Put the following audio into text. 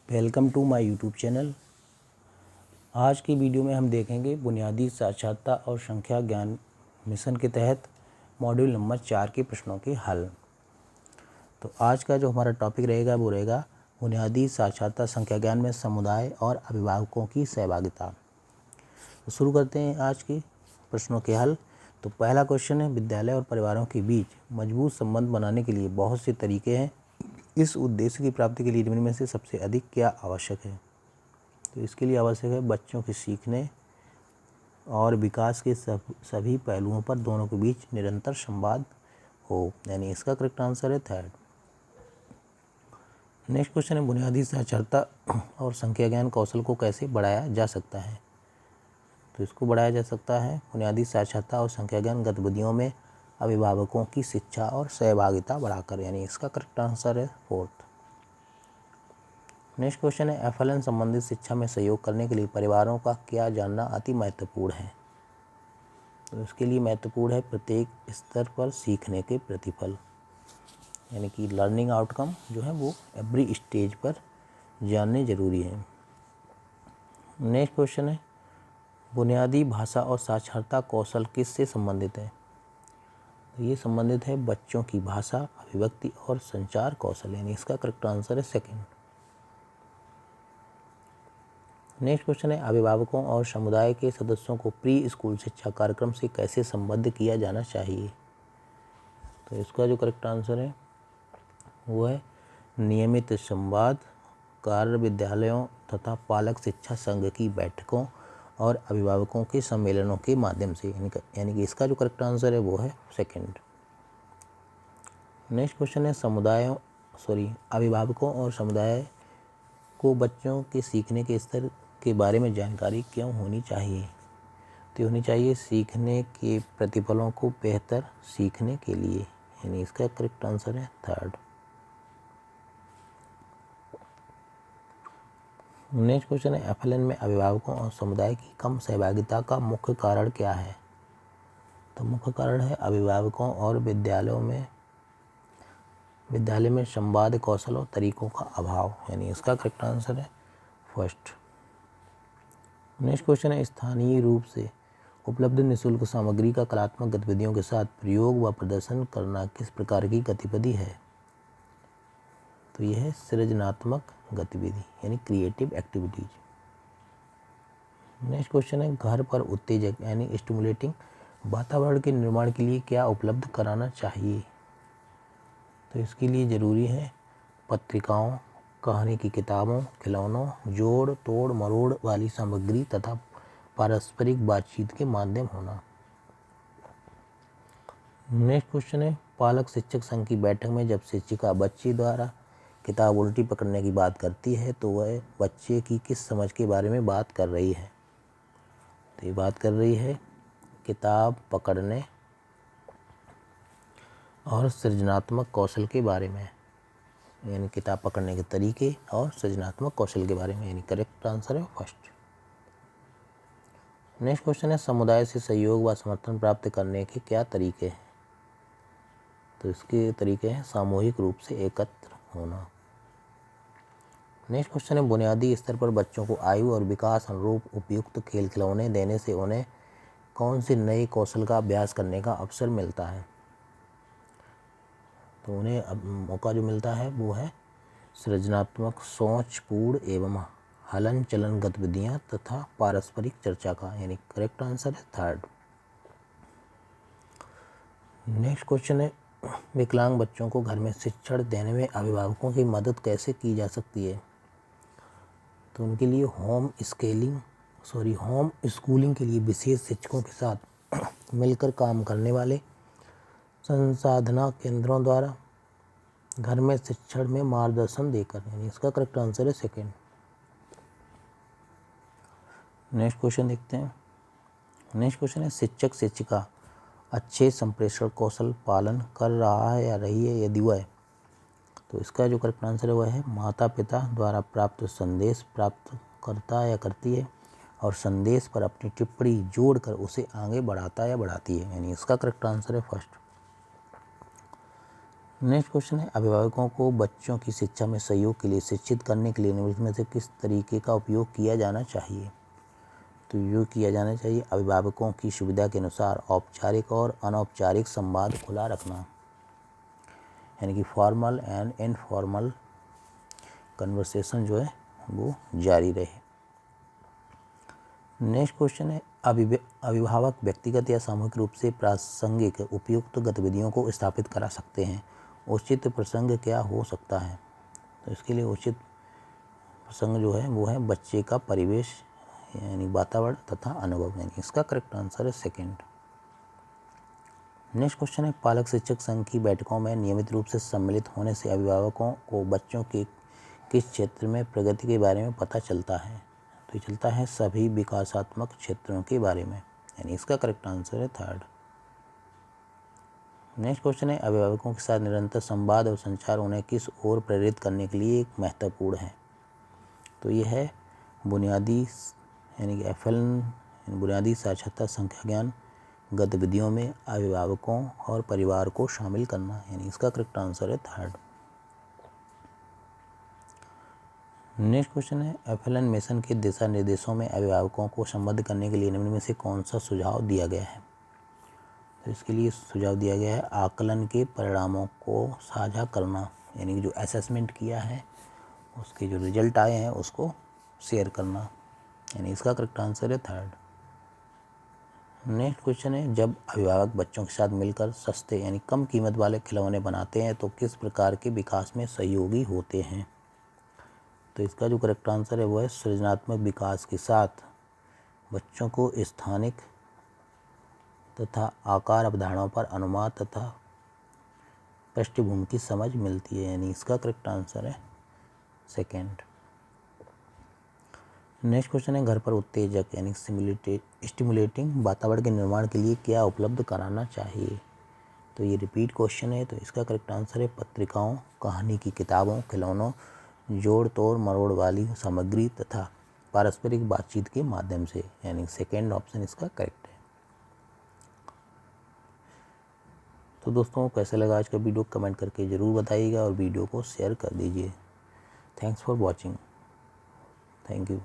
Welcome to my YouTube channel. आज की video में हम देखेंगे बुनियादी साक्षरता और संख्या ज्ञान मिशन के तहत मॉड्यूल नंबर 4 के प्रश्नों के हल। तो आज का जो हमारा टॉपिक रहेगा वो रहेगा बुनियादी साक्षरता संख्या ज्ञान में समुदाय और अभिभावकों की सहभागिता। तो शुरू करते हैं आज के प्रश्नों के हल। तो पहला क्वेश्चन है, विद्यालय और परिवारों के बीच मजबूत संबंध बनाने के लिए बहुत से तरीके हैं। इस उद्देश्य की प्राप्ति के लिए निम्न में से सबसे अधिक क्या आवश्यक है? तो इसके लिए आवश्यक है बच्चों के सीखने और विकास के सभी पहलुओं पर दोनों के बीच निरंतर संवाद हो, यानी इसका करेक्ट आंसर है थर्ड। नेक्स्ट क्वेश्चन है, बुनियादी साक्षरता और संख्या ज्ञान कौशल को कैसे बढ़ाया जा सकता है? तो इसको बढ़ाया जा सकता है बुनियादी साक्षरता और संख्या ज्ञान गतिविधियों में अभिभावकों की शिक्षा और सहभागिता बढ़ाकर, यानी इसका करेक्ट आंसर है फोर्थ। नेक्स्ट क्वेश्चन है, एफएलएन संबंधित शिक्षा में सहयोग करने के लिए परिवारों का क्या जानना अति महत्वपूर्ण है? तो इसके लिए महत्वपूर्ण है प्रत्येक स्तर पर सीखने के प्रतिफल, यानी कि लर्निंग आउटकम जो है वो एवरी स्टेज पर जानने जरूरी है। नेक्स्ट क्वेश्चन है, बुनियादी भाषा और साक्षरता कौशल किससे संबंधित है? तो ये संबंधित है बच्चों की भाषा, अभिव्यक्ति और संचार कौशल, यानी इसका करेक्ट आंसर है सेकंड। नेक्स्ट क्वेश्चन है, अभिभावकों और समुदाय के सदस्यों को प्री स्कूल शिक्षा कार्यक्रम से कैसे संबद्ध किया जाना चाहिए? तो इसका जो करेक्ट आंसर है वो है नियमित संवाद, कार्य विद्यालयों तथा पालक शिक्षा संघ की बैठकों और अभिभावकों के सम्मेलनों के माध्यम से, यानी कि इसका जो करेक्ट आंसर है वो है सेकंड। नेक्स्ट क्वेश्चन है, अभिभावकों और समुदाय को बच्चों के सीखने के स्तर के बारे में जानकारी क्यों होनी चाहिए? तो होनी चाहिए सीखने के प्रतिफलों को बेहतर सीखने के लिए, यानी इसका करेक्ट आंसर है थर्ड। नेक्स्ट क्वेश्चन है, एफएलएन में अभिभावकों और समुदाय की कम सहभागिता का मुख्य कारण क्या है? तो मुख्य कारण है अभिभावकों और विद्यालय में संवाद कौशल और तरीकों का अभाव, यानी इसका करेक्ट आंसर है फर्स्ट। नेक्स्ट क्वेश्चन है, स्थानीय रूप से उपलब्ध निःशुल्क सामग्री का कलात्मक गतिविधियों के साथ प्रयोग व प्रदर्शन करना किस प्रकार की गतिविधि है? तो यह है सृजनात्मक गतिविधि, यानी क्रिएटिव एक्टिविटीज। नेक्स्ट क्वेश्चन है, घर पर उत्तेजक यानी स्टिमुलेटिंग वातावरण के निर्माण के लिए क्या उपलब्ध कराना चाहिए? तो इसके लिए ज़रूरी है पत्रिकाओं, कहानी की किताबों, खिलौनों, जोड़ तोड़ मरोड़ वाली सामग्री तथा पारस्परिक बातचीत के माध्यम होना। नेक्स्ट क्वेश्चन है, पालक शिक्षक संघ की बैठक में जब शिक्षिका बच्चे द्वारा किताब उल्टी पकड़ने की बात करती है तो वह बच्चे की किस समझ के बारे में बात कर रही है? तो ये बात कर रही है किताब पकड़ने और सृजनात्मक कौशल के बारे में, यानी किताब पकड़ने के तरीके और सृजनात्मक कौशल के बारे में, यानी करेक्ट आंसर है फर्स्ट। नेक्स्ट क्वेश्चन है, समुदाय से सहयोग व समर्थन प्राप्त करने के क्या तरीके हैं? तो इसके तरीके हैं सामूहिक रूप से एकत्र होना। नेक्स्ट क्वेश्चन है, बुनियादी स्तर पर बच्चों को आयु और विकास अनुरूप उपयुक्त खेल खिलौने देने से उन्हें कौन से नए कौशल का अभ्यास करने का अवसर मिलता है? तो उन्हें अब मौका जो मिलता है वो है सृजनात्मक सोच, पूर्ण एवं हलन चलन गतिविधियाँ तथा पारस्परिक चर्चा का, यानी करेक्ट आंसर है थर्ड। नेक्स्ट क्वेश्चन है, विकलांग बच्चों को घर में शिक्षण देने में अभिभावकों की मदद कैसे की जा सकती है? तो उनके लिए होम स्कूलिंग के लिए विशेष शिक्षकों के साथ मिलकर काम करने वाले संसाधना केंद्रों द्वारा घर में शिक्षण में मार्गदर्शन देकर, यानी इसका करेक्ट आंसर है सेकंड। नेक्स्ट क्वेश्चन देखते हैं। नेक्स्ट क्वेश्चन है, शिक्षक शिक्षिका अच्छे संप्रेषण कौशल पालन कर रहा है या रही है? यदि वह, तो इसका जो करेक्ट आंसर है वह है माता पिता द्वारा प्राप्त संदेश प्राप्त करता या करती है और संदेश पर अपनी टिप्पणी जोड़कर उसे आगे बढ़ाता या बढ़ाती है, यानी इसका करेक्ट आंसर है फर्स्ट। नेक्स्ट क्वेश्चन है, अभिभावकों को बच्चों की शिक्षा में सहयोग के लिए शिक्षित करने के लिए निम्नलिखित में से किस तरीके का उपयोग किया जाना चाहिए। तो ये किया जाना चाहिए अभिभावकों की सुविधा के अनुसार औपचारिक और अनौपचारिक संवाद खुला रखना, यानी कि फॉर्मल एंड इनफॉर्मल कन्वर्सेशन जो है वो जारी रहे। नेक्स्ट क्वेश्चन है, अभिभावक व्यक्तिगत या सामूहिक रूप से प्रासंगिक उपयुक्त गतिविधियों को स्थापित करा सकते हैं। उचित प्रसंग क्या हो सकता है। तो इसके लिए उचित प्रसंग जो है वो है बच्चे का परिवेश यानी वातावरण तथा अनुभव, यानी इसका करेक्ट आंसर है सेकंड। नेक्स्ट क्वेश्चन है, पालक शिक्षक संघ की बैठकों में नियमित रूप से सम्मिलित होने से अभिभावकों को बच्चों के किस क्षेत्र में प्रगति के बारे में पता चलता है। तो ये चलता है सभी विकासात्मक क्षेत्रों के बारे में, यानी इसका करेक्ट आंसर है थर्ड। नेक्स्ट क्वेश्चन है, अभिभावकों के साथ निरंतर संवाद और संचार उन्हें किस ओर प्रेरित करने के लिए महत्वपूर्ण है। तो ये है बुनियादी यानी कि FLN बुनियादी साक्षरता संख्या ज्ञान गतिविधियों में अभिभावकों और परिवार को शामिल करना, यानी इसका करेक्ट आंसर है थर्ड। नेक्स्ट क्वेश्चन है, FLN मिशन के दिशा निर्देशों में अभिभावकों को संबद्ध करने के लिए निम्न में से कौन सा सुझाव दिया गया है। तो इसके लिए सुझाव दिया गया है आकलन के परिणामों को साझा करना, यानी कि जो असेसमेंट किया है उसके जो रिजल्ट आए हैं उसको शेयर करना, यानी इसका करेक्ट आंसर है थर्ड। नेक्स्ट क्वेश्चन है, जब अभिभावक बच्चों के साथ मिलकर सस्ते यानी कम कीमत वाले खिलौने बनाते हैं तो किस प्रकार के विकास में सहयोगी होते हैं। तो इसका जो करेक्ट आंसर है वो है सृजनात्मक विकास के साथ बच्चों को स्थानिक तथा आकार अवधारणाओं पर अनुमान तथा पृष्ठभूमि की समझ मिलती है, यानी इसका करेक्ट आंसर है सेकेंड। नेक्स्ट क्वेश्चन है, घर पर उत्तेजक यानी स्टिमुलेटिंग वातावरण के निर्माण के लिए क्या उपलब्ध कराना चाहिए। तो ये रिपीट क्वेश्चन है, तो इसका करेक्ट आंसर है पत्रिकाओं, कहानी की किताबों, खिलौनों, जोड़ तोड़ मरोड़ वाली सामग्री तथा पारस्परिक बातचीत के माध्यम से, यानी सेकेंड ऑप्शन इसका करेक्ट है। तो दोस्तों कैसा लगा आज का वीडियो कमेंट करके ज़रूर बताइएगा और वीडियो को शेयर कर दीजिए। Thanks for watching. Thank you.